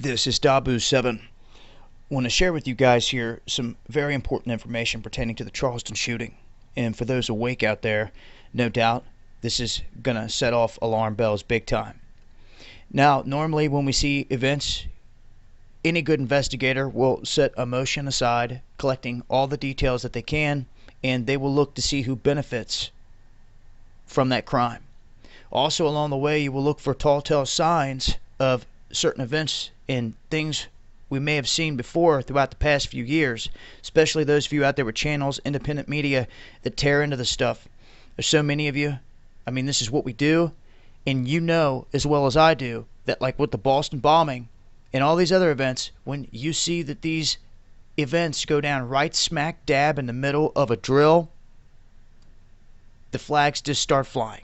This is Dabu7. I want to share with you guys here some very important information pertaining to the Charleston shooting. And for those awake out there, no doubt this is going to set off alarm bells big time. Now, normally when we see events, any good investigator will set emotion aside, collecting all the details that they can, and they will look to see who benefits from that crime. Also, along the way, you will look for telltale signs of certain events and things we may have seen before throughout the past few years, especially those of you out there with channels, independent media that tear into the stuff. There's so many of you. I mean, this is what we do, and you know as well as I do that, like with the Boston bombing and all these other events, when you see that these events go down right smack dab in the middle of a drill, the flags just start flying.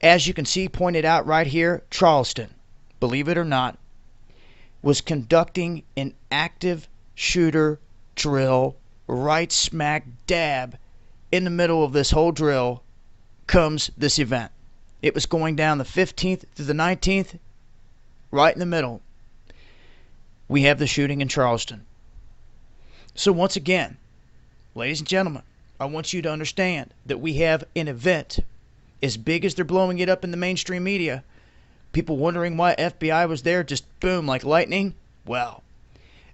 As you can see pointed out right here, Charleston, believe it or not, was conducting an active shooter drill right smack dab in the middle of this whole drill comes this event. It was going down the 15th to the 19th, right in the middle. We have the shooting in Charleston. So once again, ladies and gentlemen, I want you to understand that we have an event as big as they're blowing it up in the mainstream media. People wondering why FBI was there, just boom, like lightning. Well,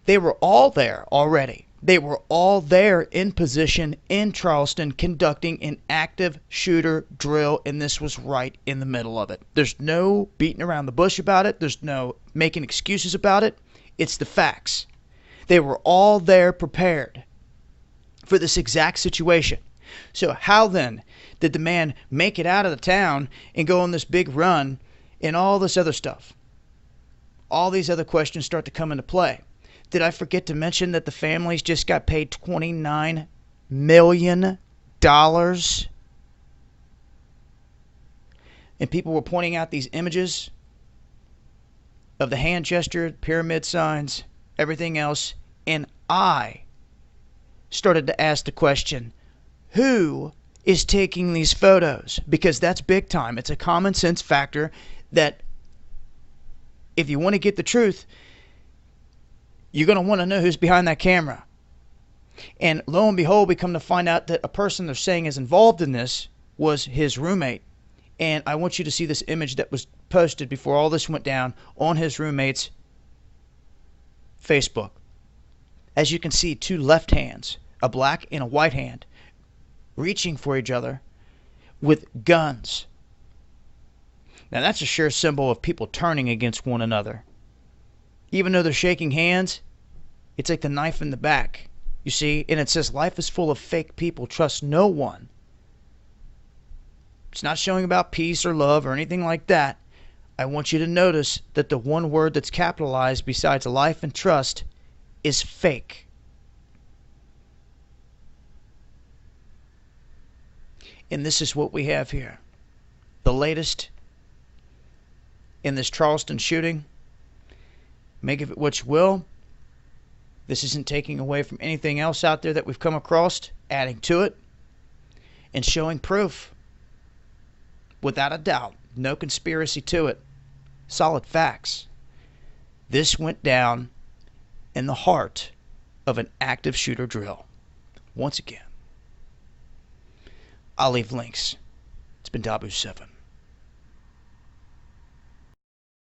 they were all there already. They were all there in position in Charleston conducting an active shooter drill, and this was right in the middle of it. There's no beating around the bush about it. There's no making excuses about it. It's the facts. They were all there prepared for this exact situation. So how then did the man make it out of the town and go on this big run and all this other stuff? All these other questions start to come into play. Did I forget to mention that the families just got paid $29 million? And people were pointing out these images of the hand gesture, pyramid signs, everything else. And I started to ask the question, who is taking these photos? Because that's big time. It's a common sense factor that if you want to get the truth, you're going to want to know who's behind that camera. And lo and behold, we come to find out that a person they're saying is involved in this was his roommate. And I want you to see this image that was posted before all this went down on his roommate's Facebook. As you can see, two left hands, a black and a white hand, reaching for each other with guns. Now that's a sure symbol of people turning against one another. Even though they're shaking hands, it's like the knife in the back. You see, and it says life is full of fake people. Trust no one. It's not showing about peace or love or anything like that. I want you to notice that the one word that's capitalized besides life and trust is fake. And this is what we have here. The latest in this Charleston shooting. Make of it what you will. This isn't taking away from anything else out there that we've come across, adding to it, and showing proof. Without a doubt, no conspiracy to it. Solid facts. This went down in the heart of an active shooter drill. Once again, I'll leave links. It's been Dabu7.